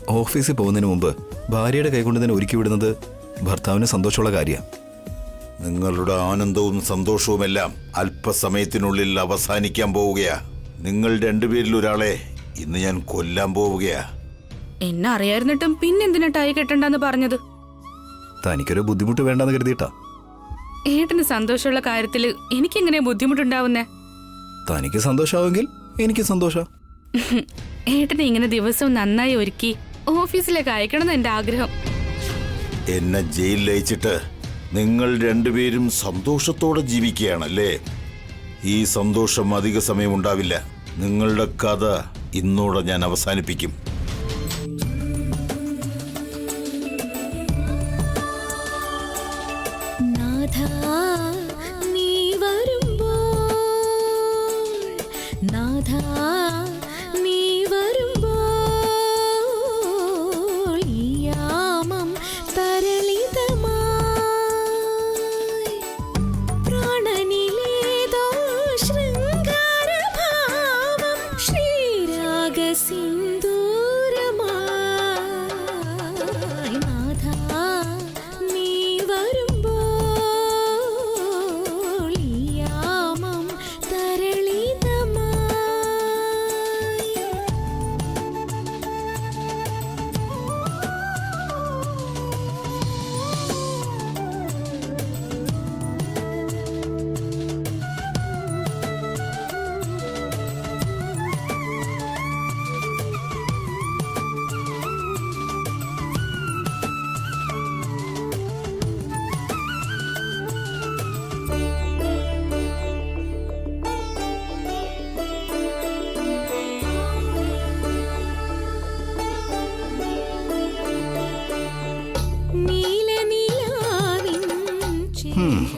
ഓഫീസിൽ പോകുന്നതിന് മുമ്പ് ഭാര്യയുടെ കൈകൊണ്ട് തന്നെ ഒരുക്കി വിടുന്നത് ഭർത്താവിന് സന്തോഷമുള്ള കാര്യമാണ്. നിങ്ങളുടെ ആനന്ദവും സന്തോഷവുമെല്ലാം അല്പസമയത്തിനുള്ളിൽ അവസാനിക്കാൻ പോവുകയാ. നിങ്ങൾ രണ്ടുപേരിൽ ഒരാളെ ഇന്ന് ഞാൻ കൊല്ലാൻ പോവുകയാ. എന്നെ അറിയായിരുന്നിട്ടും പിന്നെന്തിനാ ടൈ കെട്ടണ്ടെന്ന് പറഞ്ഞത്? തനിക്കൊരു ബുദ്ധിമുട്ട് വേണ്ടെന്ന് കരുതിയിട്ടാ. ഏട്ടന് സന്തോഷമുള്ള കാര്യത്തില് എനിക്കെങ്ങനെയാ ബുദ്ധിമുട്ടുണ്ടാവുന്നേ? തനിക്ക് സന്തോഷമാവെങ്കിൽ എനിക്ക് സന്തോഷം. ഏട്ടനെ ഇങ്ങനെ ദിവസവും നന്നായി ഒരുക്കി ഓഫീസിലേക്ക് അയക്കണമെന്ന് എന്റെ ആഗ്രഹം. എന്നെ ജയിലിൽ അയച്ചിട്ട് നിങ്ങൾ രണ്ടുപേരും സന്തോഷത്തോടെ ജീവിക്കുകയാണല്ലേ? ഈ സന്തോഷം അധിക സമയം ഉണ്ടാവില്ല. നിങ്ങളുടെ കഥ ഇന്നോടെ ഞാൻ അവസാനിപ്പിക്കും.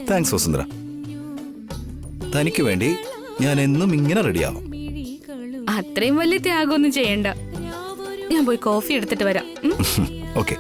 താങ്ക്സ് വസുന്ധര. തനിക്ക് വേണ്ടി ഞാൻ എന്നും ഇങ്ങനെ റെഡിയാവും. അത്രയും വലിയ ത്യാഗമൊന്നും ചെയ്യണ്ട. ഞാൻ പോയി കോഫി എടുത്തിട്ട് വരാം. ഓക്കെ.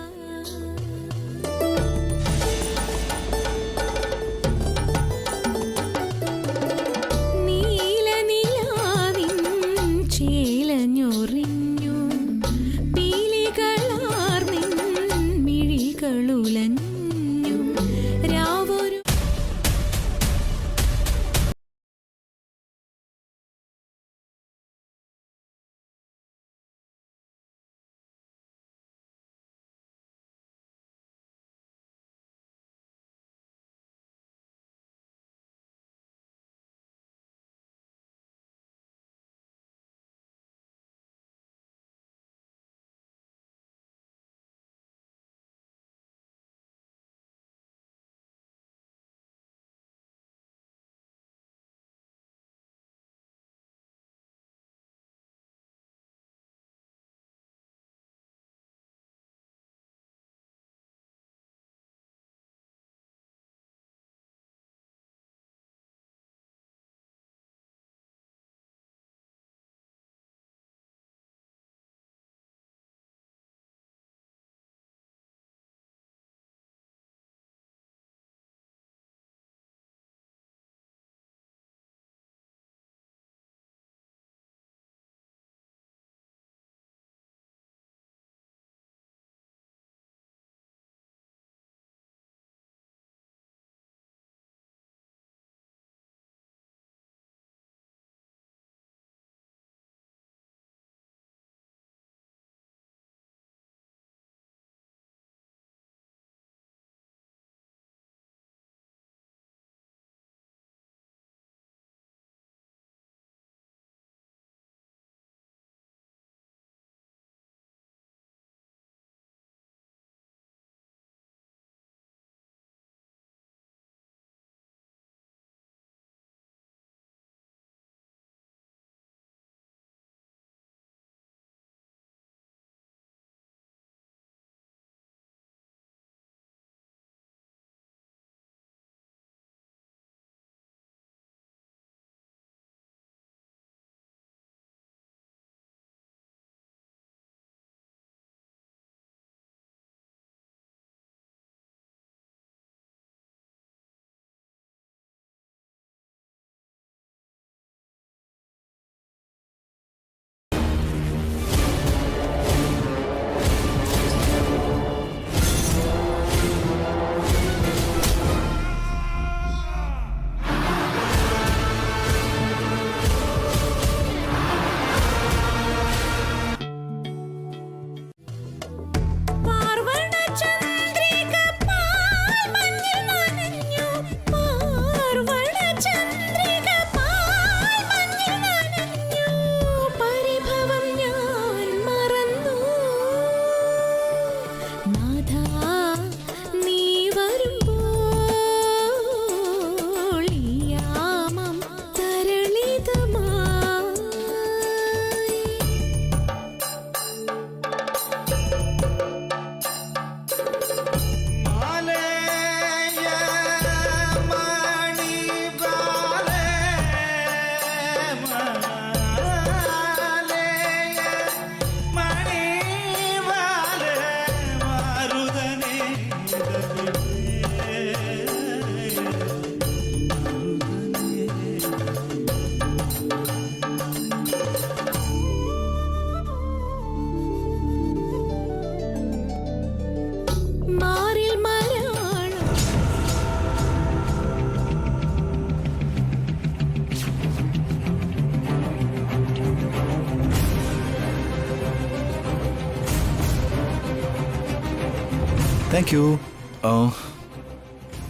Thank you.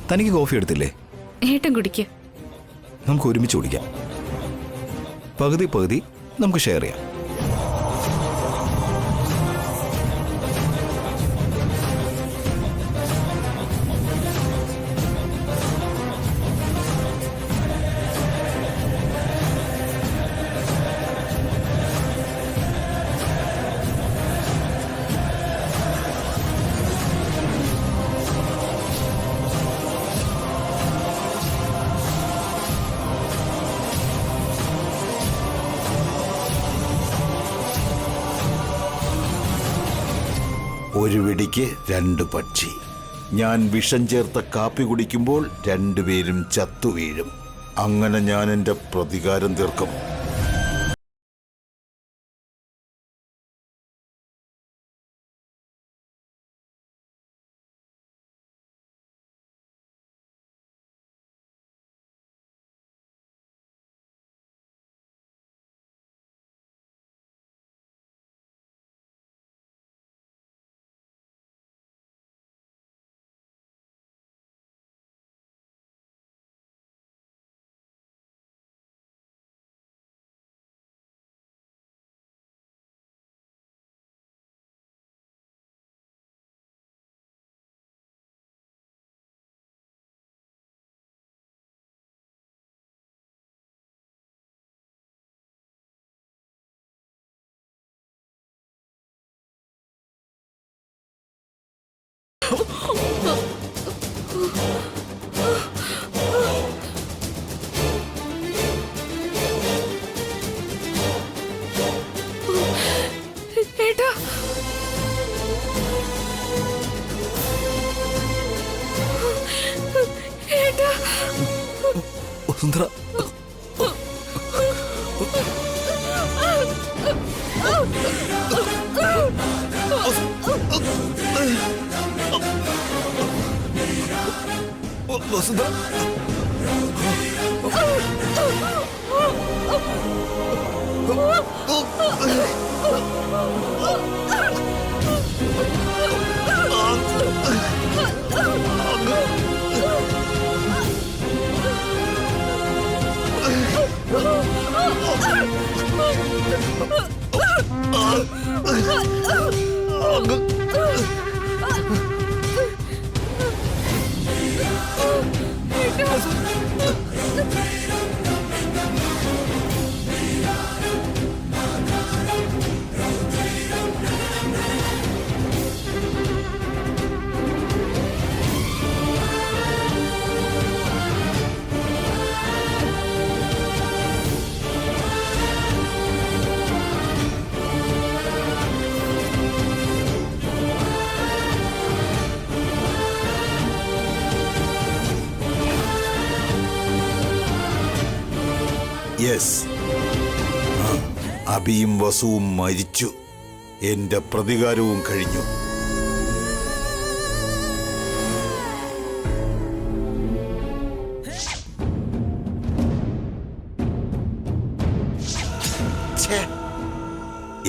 തനിക്ക് കോഫി എടുത്തില്ലേ? ഏട്ടൻ കുടിക്ക്. നമുക്ക് ഒരുമിച്ച് കുടിക്കാം. പകുതി പകുതി നമുക്ക് ഷെയർ ചെയ്യാം. ഒരു വെടിക്ക് രണ്ട് പക്ഷി. ഞാൻ വിഷം ചേർത്ത കാപ്പി കുടിക്കുമ്പോൾ രണ്ടുപേരും ചത്തുവീഴും. അങ്ങനെ ഞാൻ എൻ്റെ പ്രതികാരം തീർക്കും. ഏട്ടാ, ഏട്ടാ, വസുന്ധര, വസുന്ധര, യെസ്, അഭിയും വസുവും മരിച്ചു. എന്റെ പ്രതികാരവും കഴിഞ്ഞു.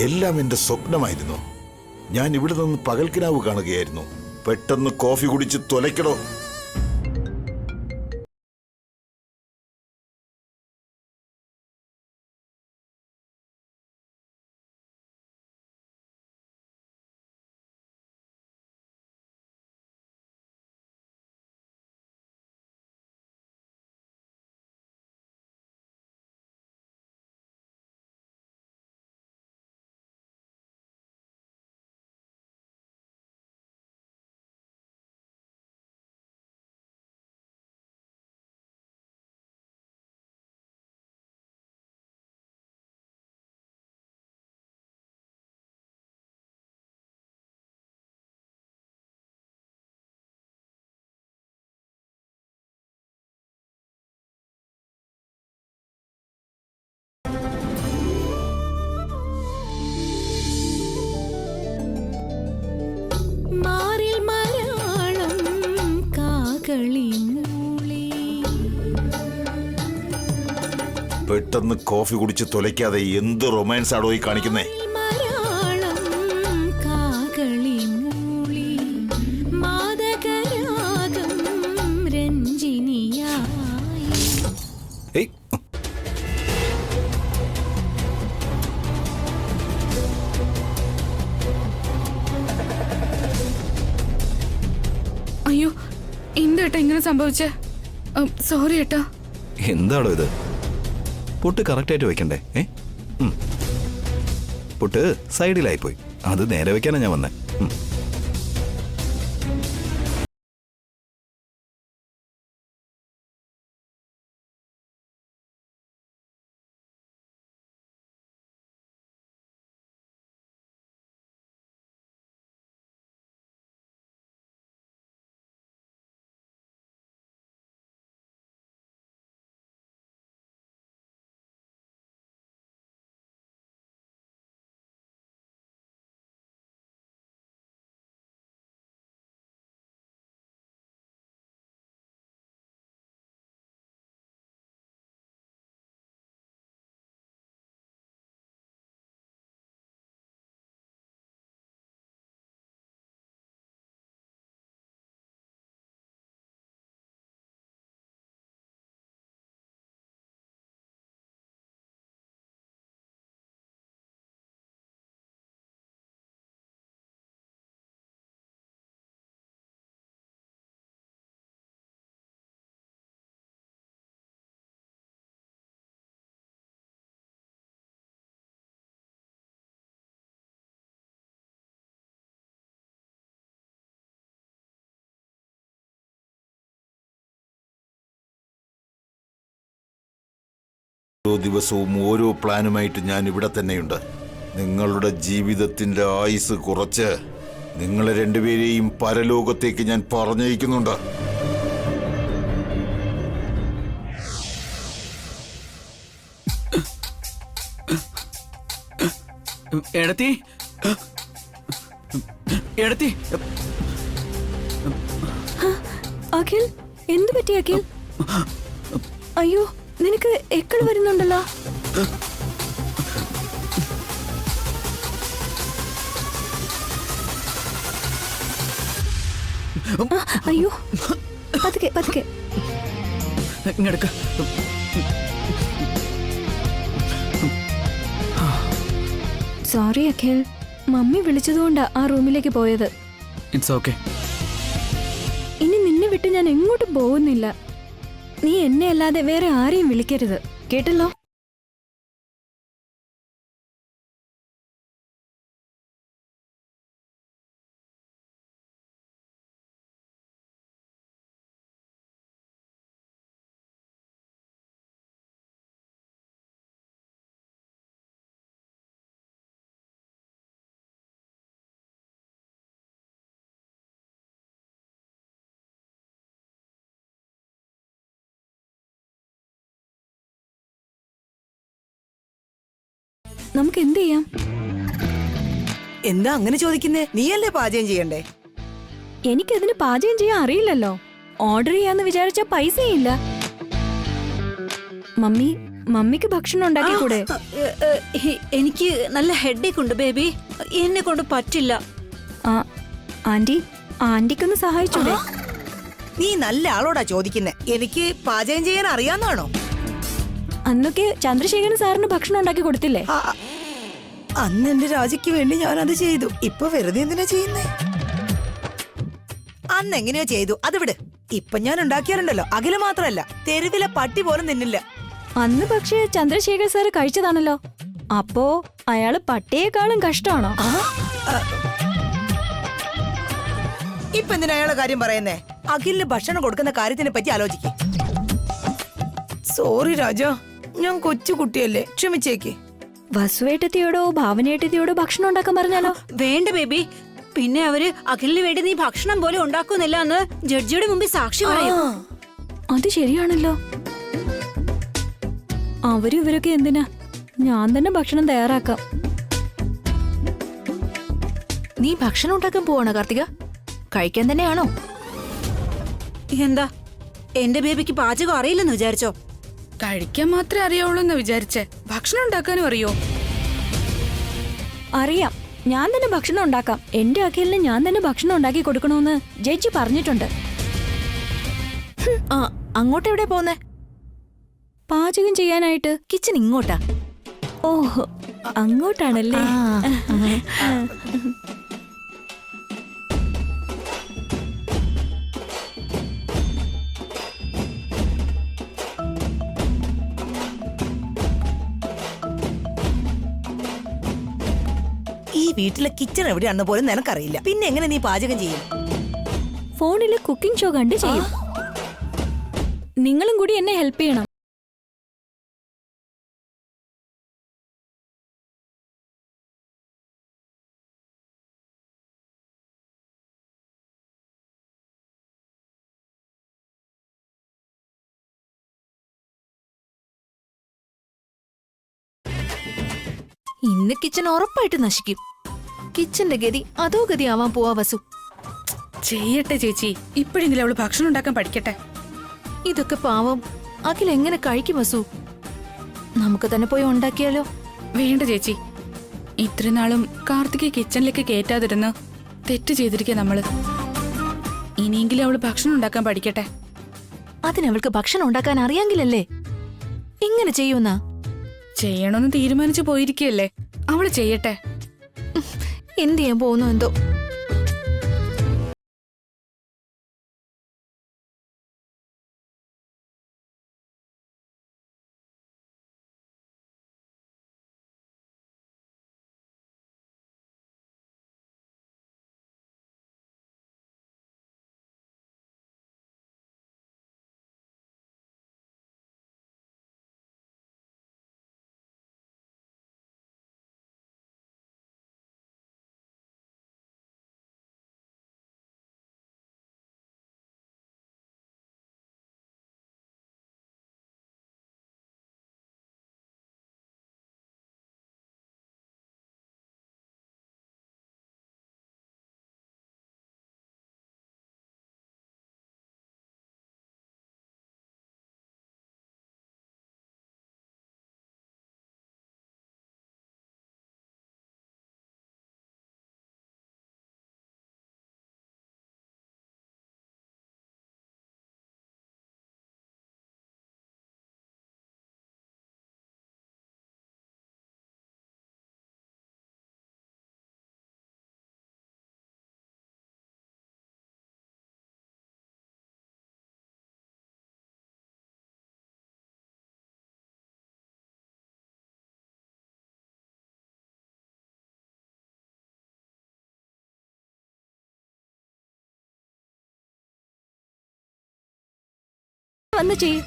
എല്ലാം എന്റെ സ്വപ്നമായിരുന്നു. ഞാൻ ഇവിടെ നിന്ന് പകൽക്കിനാവ് കാണുകയായിരുന്നു. പെട്ടെന്ന് കോഫി കുടിച്ച് തൊലയ്ക്കടോ. പെട്ടെന്ന് കോഫി കുടിച്ച് തൊലയ്ക്കാതെ എന്ത് റൊമാൻസ് ആടോ ഈ കാണിക്കുന്നേ? മലയാളം കാകളി മൂളി ഏട്ടാ ഇങ്ങനെ സംഭവിച്ചേ? സോറി ഏട്ടാ. എന്താണോ ഇത്? പൊട്ട് കറക്റ്റായിട്ട് വെക്കണ്ടേ? പൊട്ട് സൈഡിലായിപ്പോയി. അത് നേരെ വെക്കാനാ ഞാൻ വന്നേ. ഓരോ ദിവസവും ഓരോ പ്ലാനുമായിട്ട് ഞാൻ ഇവിടെ തന്നെയുണ്ട്. നിങ്ങളുടെ ജീവിതത്തിന്റെ ആയുസ് കുറച്ച് നിങ്ങളെ രണ്ടുപേരെയും പരലോകത്തേക്ക് ഞാൻ പറഞ്ഞയക്കുന്നുണ്ട്. എടത്തി, എടത്തി. അഖിൽ, എന്തു പറ്റി അഖിൽ? അയ്യോ, നിനക്ക് എക്കൾ വരുന്നുണ്ടല്ലോ. അയ്യോ, പതുക്കെ പതുക്കെ. ഇങ്ങെടുക്ക. സോറി അഖിൽ, മമ്മി വിളിച്ചതുകൊണ്ടാ ആ റൂമിലേക്ക് പോയത്. It's okay. ഇനി നിന്നെ വിട്ട് ഞാൻ എങ്ങോട്ടും പോകുന്നില്ല. നീ എന്നെ അല്ലാതെ വേറെ ആരെയും വിളിക്കരുത്, കേട്ടല്ലോ? നമുക്ക് എന്ത് ചെയ്യാം? എന്താ അങ്ങനെ ചോദിക്കുന്നേ? നീയല്ലേ പാചകം ചെയ്യണ്ടേ? എനിക്കതിന് പാചകം ചെയ്യാൻ അറിയില്ലല്ലോ. ഓർഡർ ചെയ്യാന്ന് വിചാരിച്ച പൈസയില്ല. മമ്മിക്ക് ഭക്ഷണം ഉണ്ടാക്കിക്കൂടെ? എനിക്ക് നല്ല ഹെഡേക്ക് ഉണ്ട് ബേബി, എന്നെ കൊണ്ട് പറ്റില്ല. ആന്റിക്കൊന്ന് സഹായിച്ചൂടെ? നീ നല്ല ആളോടാ ചോദിക്കുന്നേ. എനിക്ക് പാചകം ചെയ്യാൻ അറിയാന്നാണോ? അന്നൊക്കെ ചന്ദ്രശേഖരൻ സാറിന് ഭക്ഷണം ഉണ്ടാക്കി കൊടുത്തില്ലേ? അന്ന് എന്റെ രാജയ്ക്ക് വേണ്ടി ഞാൻ അത് ചെയ്തു. ഇപ്പൊ വെറുതെ എന്തിനാ ചെയ്യുന്നേ? അന്ന് എങ്ങനെയോ ചെയ്തു, അത് വിട്. ഇപ്പൊ ഞാൻ ഉണ്ടാക്കിയാലുണ്ടല്ലോ, അഖില മാത്രല്ല തെരുവിലെ പട്ടി പോലും തിന്നില്ല. അന്ന് പക്ഷേ ചന്ദ്രശേഖർ സാറ് കഴിച്ചതാണല്ലോ. അപ്പോ അയാള് പട്ടിയേക്കാളും കഷ്ടമാണോ? ഇപ്പൊ എന്തിനാ അയാളെ കാര്യം പറയുന്നേ? അഖിലിന് ഭക്ഷണം കൊടുക്കുന്ന കാര്യത്തിനെ പറ്റി ആലോചിക്കേ. സോറി രാജ, ഞാൻ കൊച്ചു കുട്ടിയല്ലേ, ക്ഷമിച്ചേക്ക്. വസുവേട്ടത്തിയോടോ ഭാവനേട്ടത്തിയോടോ ഭക്ഷണം ഉണ്ടാക്കാൻ പറഞ്ഞാലോ? വേണ്ട ബേബി, പിന്നെ അവര് അഖിലിന് വേണ്ടി നീ ഭക്ഷണം പോലെ ഉണ്ടാക്കുന്നില്ല എന്ന് ജഡ്ജിയുടെ മുമ്പിൽ സാക്ഷി പറയും. അത് ശരിയാണല്ലോ. അവരും ഇവരൊക്കെ എന്തിനാ? ഞാൻ തന്നെ ഭക്ഷണം തയ്യാറാക്കാം. നീ ഭക്ഷണം ഉണ്ടാക്കാൻ പോവാണോ കാർത്തിക? കഴിക്കാൻ തന്നെയാണോ? എന്താ എന്റെ ബേബിക്ക് പാചകം അറിയില്ലെന്ന് വിചാരിച്ചോ? കഴിക്കാൻ മാത്രമേ അറിയാവുള്ളൂ എന്ന് വിചാരിച്ചേ. ഭക്ഷണം ഉണ്ടാക്കാനും അറിയോ? അറിയാം, ഞാൻ തന്നെ ഭക്ഷണം ഉണ്ടാക്കാം. എന്റെ അഖിലിന് ഞാൻ തന്നെ ഭക്ഷണം ഉണ്ടാക്കി കൊടുക്കണമെന്ന് ജഡ്ജി പറഞ്ഞിട്ടുണ്ട്. അങ്ങോട്ട് എവിടെ പോന്നേ? പാചകം ചെയ്യാനായിട്ട്. കിച്ചൺ ഇങ്ങോട്ടാ. ഓഹോ, അങ്ങോട്ടാണല്ലേ? വീട്ടിലെ കിച്ചൺ എവിടെയാണെന്ന് പോലും നിനക്കറിയില്ല. പിന്നെ എങ്ങനെ നീ പാചകം ചെയ്യും? ഫോണില് കുക്കിംഗ് ഷോ കണ്ട് ചെയ്യും. നിങ്ങളും കൂടി എന്നെ ഹെൽപ്പ് ചെയ്യണം. ഇന്ന് കിച്ചൺ ഉറപ്പായിട്ട് നശിക്കും. കിച്ചന്റെ ഗതി അതോ ഗതി ആവാൻ പോവാ വസു. ചെയ്യട്ടെ ചേച്ചി, ഇപ്പോഴെങ്കിലും അവള് ഭക്ഷണം ഉണ്ടാക്കാൻ പഠിക്കട്ടെ. ഇതൊക്കെ പാവം അഖിൽ എങ്ങനെ കഴിക്കും വസു? നമുക്ക് തന്നെ പോയി ഉണ്ടാക്കിയാലോ? വേണ്ട ചേച്ചി, ഇത്രയും നാളും കാർത്തിക് കിച്ചണിലേക്ക് കേറ്റാതിരുന്ന് തെറ്റ് ചെയ്തിരിക്കുക നമ്മള്. ഇനിയെങ്കിലും അവള് ഭക്ഷണം ഉണ്ടാക്കാൻ പഠിക്കട്ടെ. അതിനവൾക്ക് ഭക്ഷണം ഉണ്ടാക്കാൻ അറിയാങ്കിലല്ലേ ഇങ്ങനെ ചെയ്യുന്ന? ചെയ്യണമെന്ന് തീരുമാനിച്ചു പോയിരിക്കുകയല്ലേ, അവള് ചെയ്യട്ടെ. എന്ത് ചെയ്യാൻ പോകുന്നു എന്തോ. വന്ന് ചെയ്യും.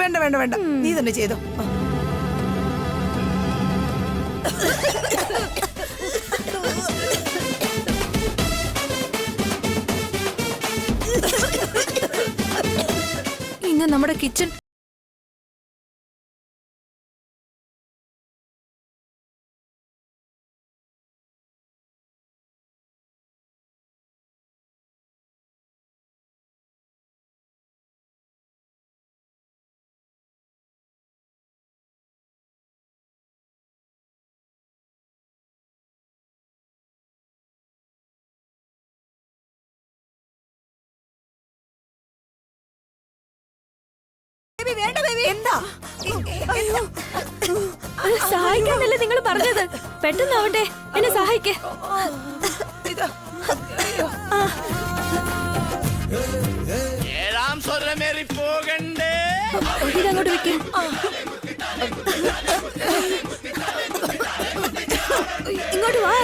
വേണ്ട വേണ്ട വേണ്ട, നീ തന്നെ ചെയ്തോ. ഇന്ന് നമ്മുടെ കിച്ചൺ എന്താ സഹായിക്കാന്നല്ലേ നിങ്ങൾ പറഞ്ഞത്? പെട്ടെന്നാവട്ടെ, എന്നെ സഹായിക്കേ. ഇതങ്ങോട്ട് വെക്കും. ഇങ്ങോട്ട് വാ.